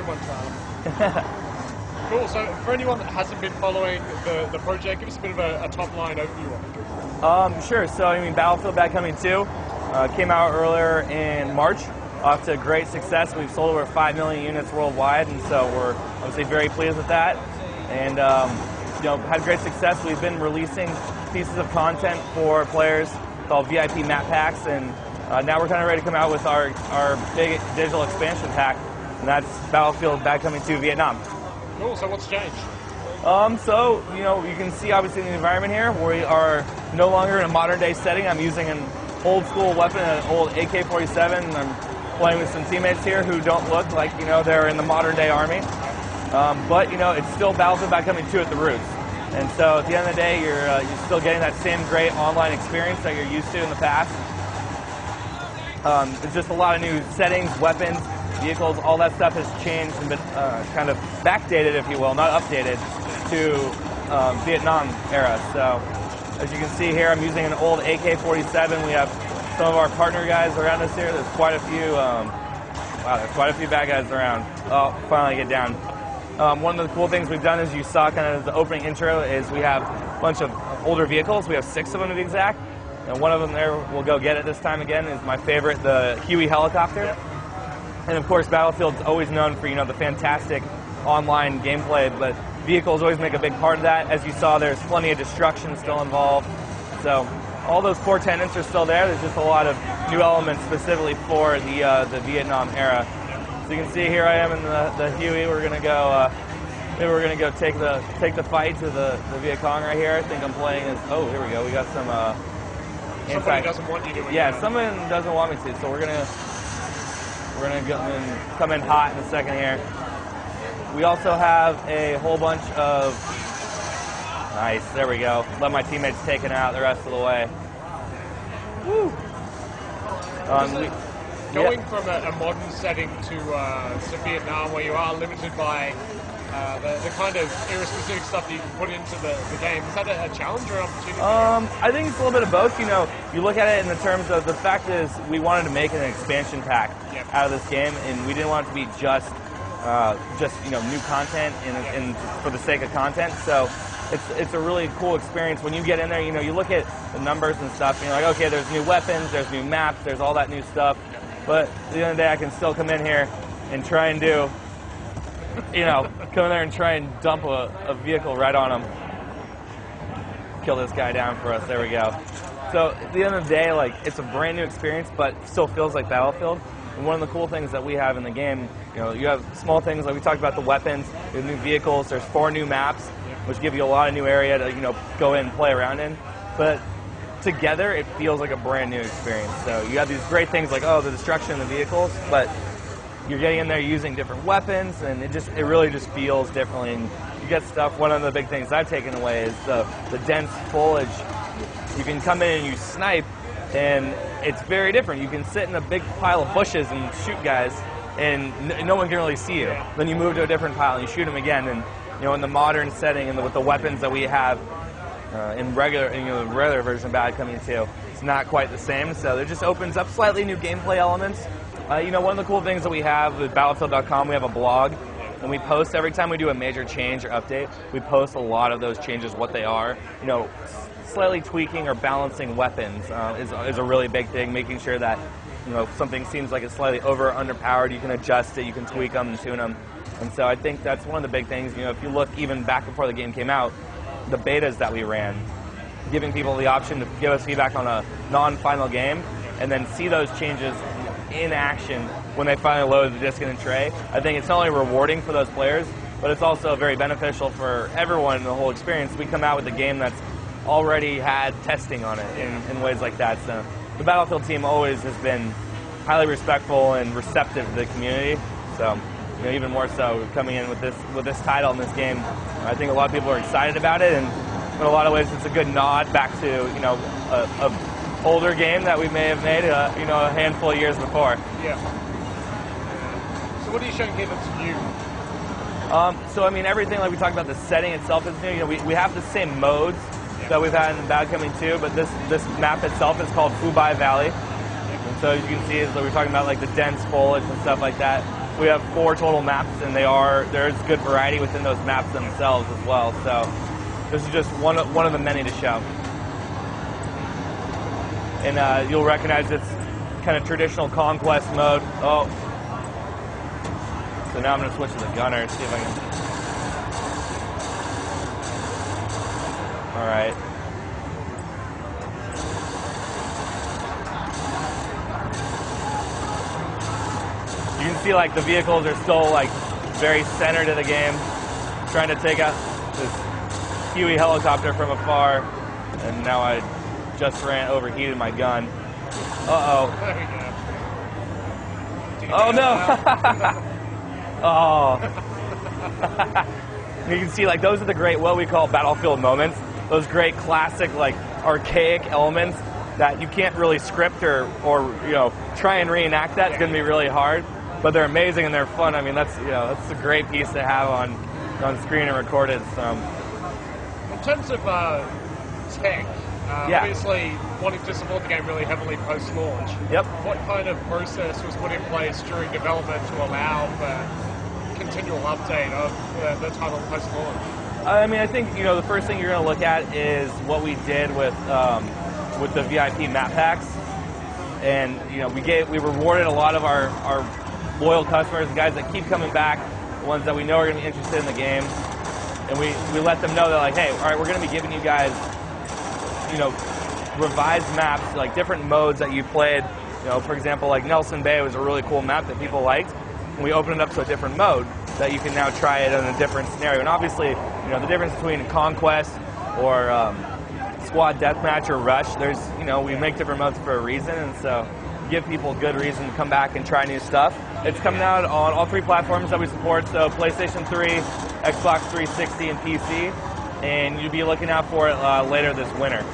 good one, Tyler. Cool. So, for anyone that hasn't been following the project, give us a bit of a top-line overview of it. Sure. So, I mean, Battlefield Bad Company 2 came out earlier in March. Off to great success. We've sold over 5 million units worldwide, and so we're obviously very pleased with that. And had great success. We've been releasing pieces of content for players called VIP map packs, and now we're kind of ready to come out with our big digital expansion pack, and that's Battlefield Bad Company 2 Vietnam. Cool. So what's changed? You can see obviously in the environment here, we are no longer in a modern day setting. I'm using an old school weapon, an old AK-47, and I'm playing with some teammates here who don't look like, they're in the modern day army. But it's still Battlefield Bad Company 2 at the roots. And so at the end of the day, you're still getting that same great online experience that you're used to in the past. It's just a lot of new settings, weapons, vehicles, all that stuff has changed and been kind of backdated, if you will, not updated, to Vietnam era. So as you can see here, I'm using an old AK-47. We have some of our partner guys around us here. There's quite a few, there's quite a few bad guys around. Oh, finally get down. One of the cool things we've done, as you saw kind of as the opening intro, is we have a bunch of older vehicles. We have 6 of them to be exact. And one of them there, we'll go get it this time again, is my favorite, the Huey helicopter. Yep. And of course, Battlefield's always known for, the fantastic online gameplay, but vehicles always make a big part of that. As you saw, there's plenty of destruction still involved. So all those core tenets are still there. There's just a lot of new elements specifically for the Vietnam era. So you can see here I am in the Huey. We're gonna go. Maybe we're gonna go take the fight to the Viet Cong right here. I think I'm playing as. Oh, here we go. We got some. Somebody doesn't want you to. Yeah, someone doesn't want me to. So we're gonna come in hot in a second here. We also have a whole bunch of. Nice. There we go. Let my teammates take it out the rest of the way. Woo. Going from a modern setting to Vietnam, where you are limited by the kind of era-specific stuff that you can put into the game, is that a challenge or an opportunity? I think it's a little bit of both. You look at it in the terms of the fact is we wanted to make an expansion pack out of this game, and we didn't want it to be just new content and for the sake of content. So it's a really cool experience when you get in there. You look at the numbers and stuff, and you're like, okay, there's new weapons, there's new maps, there's all that new stuff. But at the end of the day, I can still come in here and try and do, come in there and try and dump a vehicle right on him. Kill this guy down for us. There we go. So at the end of the day, it's a brand new experience, but still feels like Battlefield. And one of the cool things that we have in the game, you have small things like we talked about the weapons, the new vehicles. There's 4 new maps, which give you a lot of new area to go in and play around in. But together, it feels like a brand new experience. So you have these great things like, the destruction of the vehicles, but you're getting in there using different weapons, and it really just feels differently. And you get stuff. One of the big things I've taken away is the dense foliage. You can come in and you snipe, and it's very different. You can sit in a big pile of bushes and shoot guys, and no one can really see you. Then you move to a different pile and you shoot them again. And in the modern setting and with the weapons that we have. In the regular version of Bad Company 2, it's not quite the same, so it just opens up slightly new gameplay elements. One of the cool things that we have with Battlefield.com, we have a blog, and we post every time we do a major change or update. We post a lot of those changes, what they are. Slightly tweaking or balancing weapons is a really big thing. Making sure that something seems like it's slightly over or underpowered, you can adjust it, you can tweak them and tune them. And so I think that's one of the big things. If you look even back before the game came out, the betas that we ran, giving people the option to give us feedback on a non-final game, and then see those changes in action when they finally load the disc in the tray. I think it's not only rewarding for those players, but it's also very beneficial for everyone in the whole experience. We come out with a game that's already had testing on it in ways like that. So the Battlefield team always has been highly respectful and receptive to the community. So even more so coming in with this title in this game. I think a lot of people are excited about it, and in a lot of ways it's a good nod back to a older game that we may have made a handful of years before. Yeah. So what are you showing here that's new? So everything like we talked about, the setting itself is new. We have the same modes that we've had in Bad Company 2, but this map itself is called Phu Bai Valley. And so as you can see, we were talking about the dense foliage and stuff like that. we have 4 total maps, and there's good variety within those maps themselves as well. So this is just one of the many to show. And you'll recognize it's kind of traditional conquest mode. Oh, so now I'm going to switch to the gunner, see if I can. All right. You can see like the vehicles are still like very centered in the game, trying to take out this Huey helicopter from afar, and now I just overheated my gun. Uh-oh. Oh no! Oh. You can see like those are the great, what we call battlefield moments. Those great classic like archaic elements that you can't really script or try and reenact that. It's going to be really hard, but they're amazing and they're fun. I mean, that's a great piece to have on screen and recorded. So. In terms of tech, obviously wanting to support the game really heavily post-launch. Yep. What kind of process was put in place during development to allow for continual update of the title post-launch? I mean, I think the first thing you're going to look at is what we did with the VIP map packs, and we rewarded a lot of our loyal customers, the guys that keep coming back, the ones that we know are going to be interested in the game, and we let them know that like, hey, all right, we're going to be giving you guys revised maps, like different modes that you played. For example, like Nelson Bay was a really cool map that people liked, and we opened it up to a different mode that you can now try it in a different scenario. And obviously, the difference between Conquest or Squad Deathmatch or Rush, there's, we make different modes for a reason, and so give people good reason to come back and try new stuff. It's coming out on all 3 platforms that we support, so PlayStation 3, Xbox 360, and PC, and you'll be looking out for it later this winter.